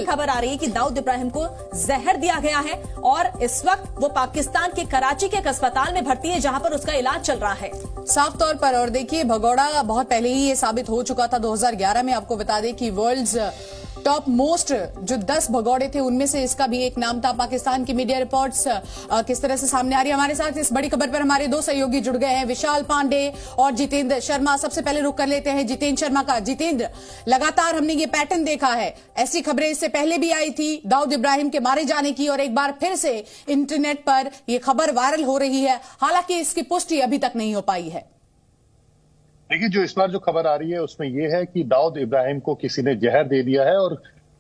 खबर आ रही है कि दाऊद इब्राहिम को जहर दिया गया है और इस वक्त वो पाकिस्तान के कराची के एक अस्पताल में भर्ती है जहां पर उसका इलाज चल रहा है। साफ तौर पर, और देखिए भगोड़ा बहुत पहले ही ये साबित हो चुका था 2011 में। आपको बता दें कि वर्ल्ड्स टॉप मोस्ट जो 10 भगौड़े थे उनमें से इसका भी एक नाम था। पाकिस्तान की मीडिया रिपोर्ट्स किस तरह से सामने आ रही है। हमारे साथ इस बड़ी खबर पर हमारे दो सहयोगी जुड़ गए हैं, विशाल पांडे और जितेंद्र शर्मा। सबसे पहले रुख कर लेते हैं जितेंद्र शर्मा का। जितेंद्र, लगातार हमने ये पैटर्न देखा है, ऐसी खबरें इससे पहले भी आई थी दाऊद इब्राहिम के मारे जाने की, और एक बार फिर से इंटरनेट पर यह खबर वायरल हो रही है। हालांकि इसकी पुष्टि अभी तक नहीं हो पाई है। देखिए, जो इस बार जो खबर आ रही है उसमें यह है कि दाऊद इब्राहिम को किसी ने जहर दे दिया है और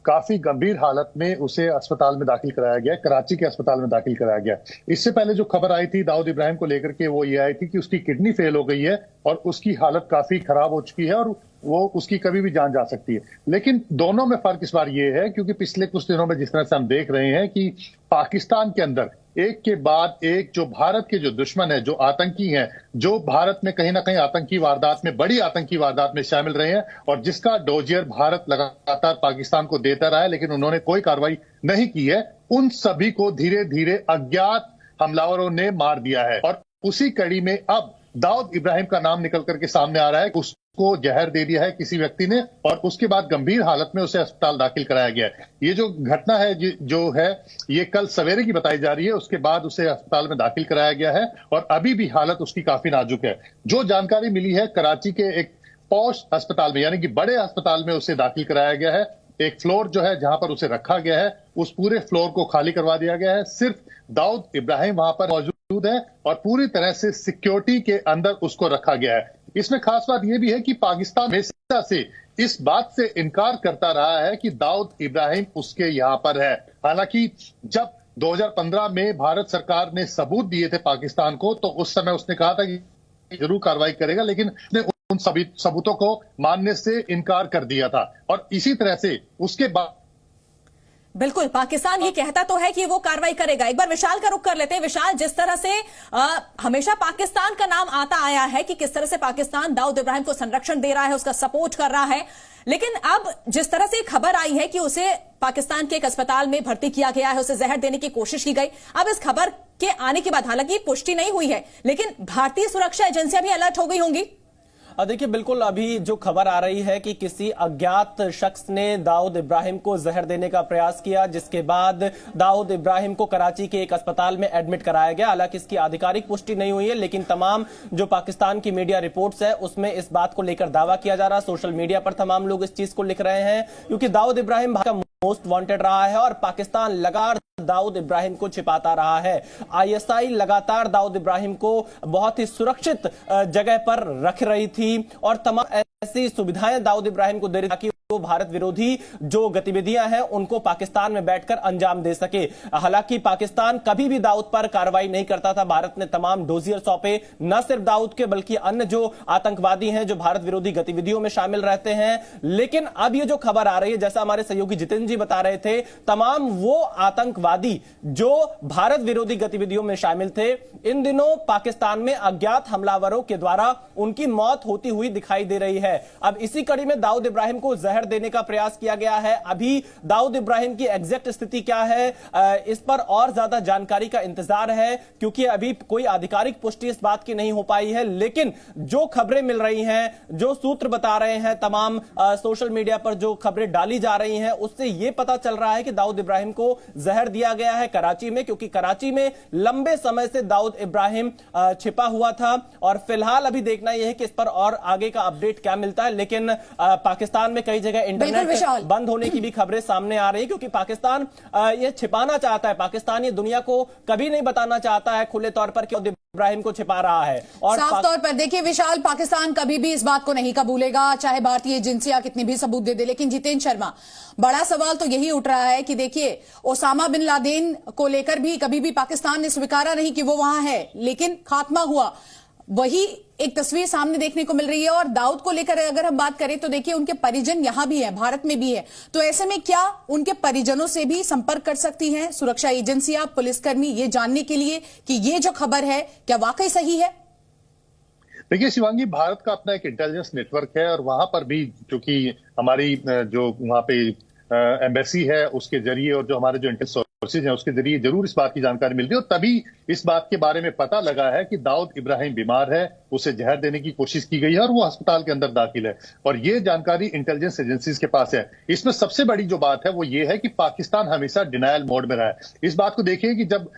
काफी गंभीर हालत में उसे अस्पताल में दाखिल कराया गया, कराची के अस्पताल में दाखिल कराया गया। इससे पहले जो खबर आई थी दाऊद इब्राहिम को लेकर के वो ये आई थी कि उसकी किडनी फेल हो गई है और उसकी हालत काफी खराब हो चुकी है और वो उसकी कभी भी जान जा सकती है। लेकिन दोनों में फर्क इस बार ये है क्योंकि पिछले कुछ दिनों में जिस तरह से हम देख रहे हैं कि पाकिस्तान के अंदर एक के बाद एक जो भारत के जो दुश्मन है, जो आतंकी हैं, जो भारत में कहीं ना कहीं आतंकी वारदात में, बड़ी आतंकी वारदात में शामिल रहे हैं और जिसका डोजियर भारत लगातार पाकिस्तान को देता रहा है लेकिन उन्होंने कोई कार्रवाई नहीं की है, उन सभी को धीरे धीरे अज्ञात हमलावरों ने मार दिया है। और उसी कड़ी में अब दाऊद इब्राहिम का नाम निकल करके सामने आ रहा है। उसको जहर दे दिया है किसी व्यक्ति ने और उसके बाद गंभीर हालत में उसे अस्पताल दाखिल कराया गया है। ये जो घटना है जो है ये कल सवेरे की बताई जा रही है। उसके बाद उसे अस्पताल में दाखिल कराया गया है और अभी भी हालत उसकी काफी नाजुक है। जो जानकारी मिली है, कराची के एक पॉश अस्पताल में यानी कि बड़े अस्पताल में उसे दाखिल कराया गया है। एक फ्लोर जो है जहां पर उसे रखा गया है उस पूरे फ्लोर को खाली करवा दिया गया है। सिर्फ दाऊद इब्राहिम वहां पर मौजूद है और पूरी तरह से सिक्योरिटी के अंदर उसको रखा गया है। इसमें खास बात यह भी है कि पाकिस्तान हमेशा से इस बात से इनकार करता रहा है कि दाऊद इब्राहिम उसके यहां पर है। हालांकि जब 2015 में भारत सरकार ने सबूत दिए थे पाकिस्तान को तो उस समय उसने कहा था कि जरूर कार्रवाई करेगा, लेकिन उसने उन सभी सबूतों को मानने से इनकार कर दिया था। और इसी तरह से उसके बाद बिल्कुल पाकिस्तान ये कहता तो है कि वो कार्रवाई करेगा। एक बार विशाल का रुख कर लेते हैं। विशाल, जिस तरह से हमेशा पाकिस्तान का नाम आता आया है कि किस तरह से पाकिस्तान दाऊद इब्राहिम को संरक्षण दे रहा है, उसका सपोर्ट कर रहा है, लेकिन अब जिस तरह से खबर आई है कि उसे पाकिस्तान के एक अस्पताल में भर्ती किया गया है, उसे जहर देने की कोशिश की गई। अब इस खबर के आने के बाद हालांकि पुष्टि नहीं हुई है लेकिन भारतीय सुरक्षा एजेंसियां भी अलर्ट हो गई होंगी। देखिए, बिल्कुल अभी जो खबर आ रही है कि किसी अज्ञात शख्स ने दाऊद इब्राहिम को जहर देने का प्रयास किया, जिसके बाद दाऊद इब्राहिम को कराची के एक अस्पताल में एडमिट कराया गया। हालांकि इसकी आधिकारिक पुष्टि नहीं हुई है लेकिन तमाम जो पाकिस्तान की मीडिया रिपोर्ट्स है उसमें इस बात को लेकर दावा किया जा रहा है। सोशल मीडिया पर तमाम लोग इस चीज को लिख रहे हैं क्योंकि दाऊद इब्राहिम का मोस्ट वांटेड रहा है और पाकिस्तान लगातार दाऊद इब्राहिम को छिपाता रहा है। आईएसआई लगातार दाऊद इब्राहिम को बहुत ही सुरक्षित जगह पर रख रही थी और तमाम ऐसी सुविधाएं दाऊद इब्राहिम को दे रही ताकि वो भारत विरोधी जो गतिविधियां हैं उनको पाकिस्तान में बैठकर अंजाम दे सके। हालांकि पाकिस्तान कभी भी दाऊद पर कार्रवाई नहीं करता था। भारत ने तमाम डोजियर सौंपे, न सिर्फ दाऊद के बल्कि अन्य जो आतंकवादी हैं जो भारत विरोधी गतिविधियों में शामिल रहते हैं। लेकिन अब ये जो खबर आ रही है, जैसा हमारे सहयोगी जितेंद्र जी बता रहे थे, तमाम वो आतंकवादी जो भारत विरोधी गतिविधियों में शामिल थे, इन दिनों पाकिस्तान में अज्ञात हमलावरों के द्वारा उनकी मौत होती हुई दिखाई दे रही है। अब इसी कड़ी में दाऊद इब्राहिम को जहर देने का प्रयास किया गया है। अभी दाऊद इब्राहिम की एग्जैक्ट स्थिति क्या है, इस पर और ज्यादा जानकारी का इंतजार है क्योंकि अभी कोई आधिकारिक पुष्टि इस बात की नहीं हो पाई है। लेकिन जो खबरें मिल रही हैं, जो सूत्र बता रहे हैं, तमाम सोशल मीडिया पर जो खबरें डाली जा रही हैं, उससे यह पता चल रहा है कि दाऊद इब्राहिम को जहर दिया गया है कराची में, क्योंकि कराची में लंबे समय से दाऊद इब्राहिम छिपा हुआ था। और फिलहाल अभी देखना यह है कि इस पर और आगे का अपडेट क्या मिलता है। लेकिन पाकिस्तान में कई जगह इंटरनेट बंद होने की भी खबरें सामने आ रही है क्योंकि पाकिस्तान ये छिपाना चाहता है। पाकिस्तान ये दुनिया को कभी नहीं बताना चाहता है खुले तौर पर कि इब्राहिम को छिपा रहा है। और साफ तौर पर देखिए विशाल, पाकिस्तान कभी भी इस बात को नहीं कबूलेगा चाहे भारतीय एजेंसियां कितनी भी सबूत दे दे। लेकिन जितेंद्र शर्मा, बड़ा सवाल तो यही उठ रहा है कि देखिए ओसामा बिन लादेन को लेकर भी कभी भी पाकिस्तान ने स्वीकारा नहीं कि वो वहां है, लेकिन खात्मा हुआ, वही एक तस्वीर सामने देखने को मिल रही है। और दाऊद को लेकर अगर हम बात करें तो देखिए उनके परिजन यहां भी हैं, भारत में भी है, तो ऐसे में क्या उनके परिजनों से भी संपर्क कर सकती हैं सुरक्षा एजेंसियां, पुलिसकर्मी, ये जानने के लिए कि ये जो खबर है क्या वाकई सही है? देखिए शिवांगी, भारत का अपना एक इंटेलिजेंस नेटवर्क है और वहां पर भी, क्योंकि हमारी जो वहां पे एम्बेसी है उसके जरिए और जो हमारे जो इंटेलिजेंस सोर्सेज हैं उसके जरिए जरूर इस बात की जानकारी मिल रही है और तभी इस बात के बारे में पता लगा है कि दाऊद इब्राहिम बीमार है, उसे जहर देने की कोशिश की गई है और वो अस्पताल के अंदर दाखिल है और ये जानकारी इंटेलिजेंस एजेंसीज के पास है। इसमें सबसे बड़ी जो बात है वो ये है कि पाकिस्तान हमेशा डिनायल मोड में रहा है। इस बात को देखिए कि जब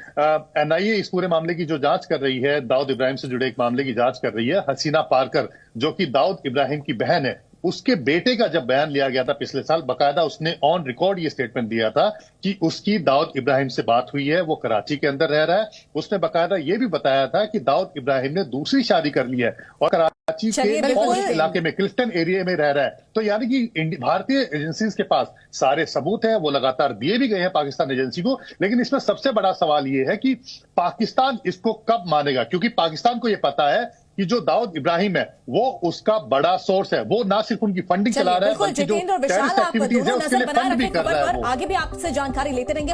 एनआईए इस पूरे मामले की जो जांच कर रही है, दाऊद इब्राहिम से जुड़े एक मामले की जांच कर रही है, हसीना पारकर जो कि दाऊद इब्राहिम की बहन है, उसके बेटे का जब बयान लिया गया था पिछले साल, बकायदा उसने ऑन रिकॉर्ड ये स्टेटमेंट दिया था कि उसकी दाऊद इब्राहिम से बात हुई है, वो कराची के अंदर रह रहा है। उसने बकायदा ये भी बताया था कि दाऊद इब्राहिम ने दूसरी शादी कर ली है और कराची के पौष इलाके में क्लिफ्टन एरिया में रह रहा है। तो यानी कि भारतीय एजेंसीज के पास सारे सबूत है, वो लगातार दिए भी गए हैं पाकिस्तान एजेंसी को, लेकिन इसमें सबसे बड़ा सवाल ये है कि पाकिस्तान इसको कब मानेगा, क्योंकि पाकिस्तान को ये पता है कि जो दाऊद इब्राहिम है वो उसका बड़ा सोर्स है, वो ना सिर्फ उनकी फंडिंग चला रहा है बल्कि जो टेररिस्ट एक्टिविटीज है उसके लिए फंड भी कर रहा है। आगे भी आपसे जानकारी लेते रहेंगे।